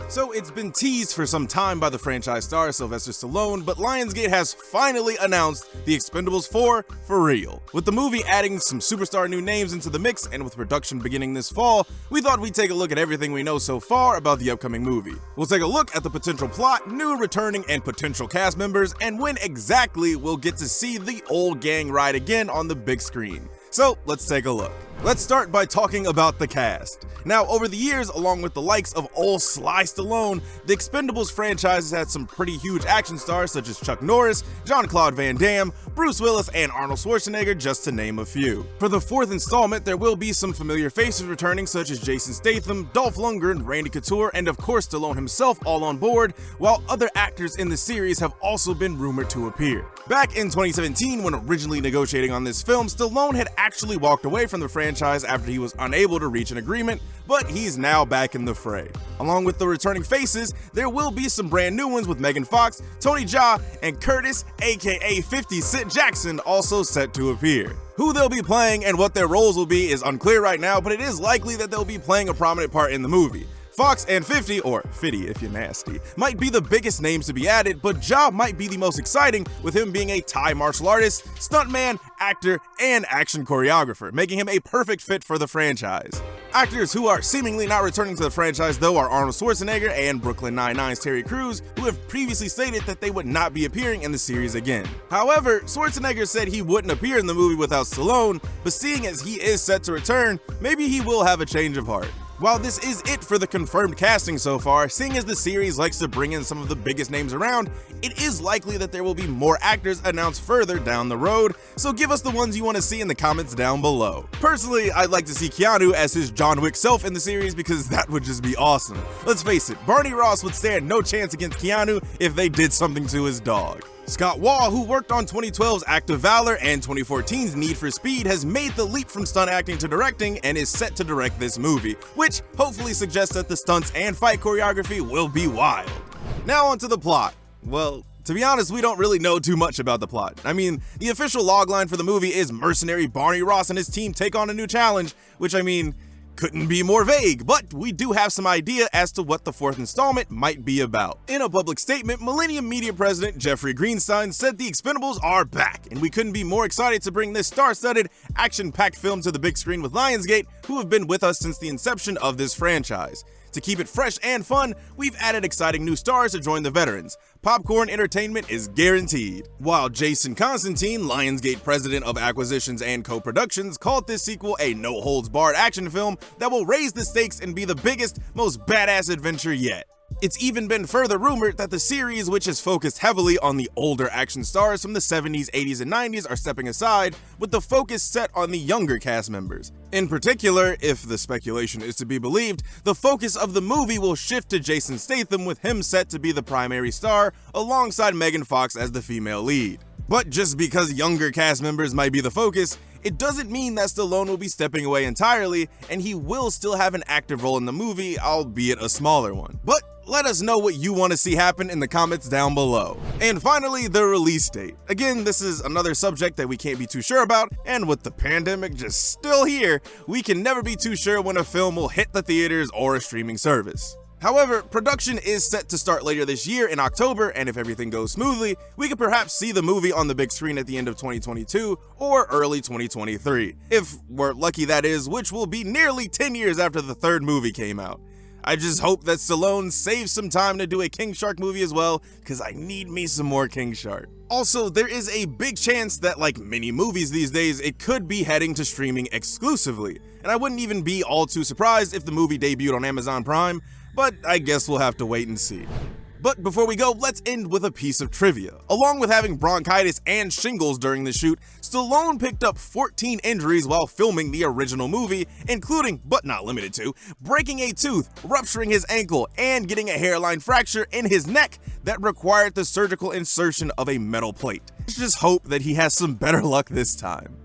So it's been teased for some time by the franchise star Sylvester Stallone, but Lionsgate has finally announced the Expendables 4 for real. With the movie adding some superstar new names into the mix and with production beginning this fall, we thought we'd take a look at everything we know so far about the upcoming movie. We'll take a look at the potential plot, new, returning, and potential cast members, and when exactly we'll get to see the old gang ride again on the big screen. So let's take a look. Let's start by talking about the cast. Now, over the years, along with the likes of old Sly Stallone, the Expendables franchise has had some pretty huge action stars such as Chuck Norris, Jean-Claude Van Damme, Bruce Willis, and Arnold Schwarzenegger, just to name a few. For the fourth installment, there will be some familiar faces returning such as Jason Statham, Dolph Lundgren, Randy Couture, and of course Stallone himself all on board, while other actors in the series have also been rumored to appear. Back in 2017, when originally negotiating on this film, Stallone had actually walked away from the franchise after he was unable to reach an agreement, but he's now back in the fray. Along with the returning faces, there will be some brand new ones with Megan Fox, Tony Jaa, and Curtis, aka 50 Cent Jackson, also set to appear. Who they'll be playing and what their roles will be is unclear right now, but it is likely that they'll be playing a prominent part in the movie. Fox and 50, or Fitty if you're nasty, might be the biggest names to be added, but Jaa might be the most exciting, with him being a Thai martial artist, stuntman, actor, and action choreographer, making him a perfect fit for the franchise. Actors who are seemingly not returning to the franchise though are Arnold Schwarzenegger and Brooklyn Nine-Nine's Terry Crews, who have previously stated that they would not be appearing in the series again. However, Schwarzenegger said he wouldn't appear in the movie without Stallone, but seeing as he is set to return, maybe he will have a change of heart. While this is it for the confirmed casting so far, seeing as the series likes to bring in some of the biggest names around, it is likely that there will be more actors announced further down the road, so give us the ones you want to see in the comments down below. Personally, I'd like to see Keanu as his John Wick self in the series because that would just be awesome. Let's face it, Barney Ross would stand no chance against Keanu if they did something to his dog. Scott Waugh, who worked on 2012's Act of Valor and 2014's Need for Speed, has made the leap from stunt acting to directing and is set to direct this movie, which hopefully suggests that the stunts and fight choreography will be wild. Now onto the plot. Well, to be honest, we don't really know too much about the plot. I mean, the official logline for the movie is mercenary Barney Ross and his team take on a new challenge, which couldn't be more vague, but we do have some idea as to what the fourth installment might be about. In a public statement, Millennium Media President Jeffrey Greenstein said the Expendables are back, and we couldn't be more excited to bring this star-studded, action-packed film to the big screen with Lionsgate, who have been with us since the inception of this franchise. To keep it fresh and fun, we've added exciting new stars to join the veterans. Popcorn entertainment is guaranteed. While Jason Constantine, Lionsgate president of acquisitions and co-productions, called this sequel a no-holds-barred action film that will raise the stakes and be the biggest, most badass adventure yet. It's even been further rumored that the series, which is focused heavily on the older action stars from the 70s, 80s, and 90s, are stepping aside, with the focus set on the younger cast members. In particular, if the speculation is to be believed, the focus of the movie will shift to Jason Statham, with him set to be the primary star, alongside Megan Fox as the female lead. But just because younger cast members might be the focus, it doesn't mean that Stallone will be stepping away entirely, and he will still have an active role in the movie, albeit a smaller one. But let us know what you want to see happen in the comments down below. And finally, the release date. Again, this is another subject that we can't be too sure about, and with the pandemic just still here, we can never be too sure when a film will hit the theaters or a streaming service. However, production is set to start later this year in October, and if everything goes smoothly, we could perhaps see the movie on the big screen at the end of 2022 or early 2023. If we're lucky, that is, which will be nearly 10 years after the third movie came out. I just hope that Stallone saves some time to do a King Shark movie as well, because I need me some more King Shark. Also, there is a big chance that, like many movies these days, it could be heading to streaming exclusively, and I wouldn't even be all too surprised if the movie debuted on Amazon Prime, but I guess we'll have to wait and see. But before we go, let's end with a piece of trivia. Along with having bronchitis and shingles during the shoot, Stallone picked up 14 injuries while filming the original movie, including, but not limited to, breaking a tooth, rupturing his ankle, and getting a hairline fracture in his neck that required the surgical insertion of a metal plate. Let's just hope that he has some better luck this time.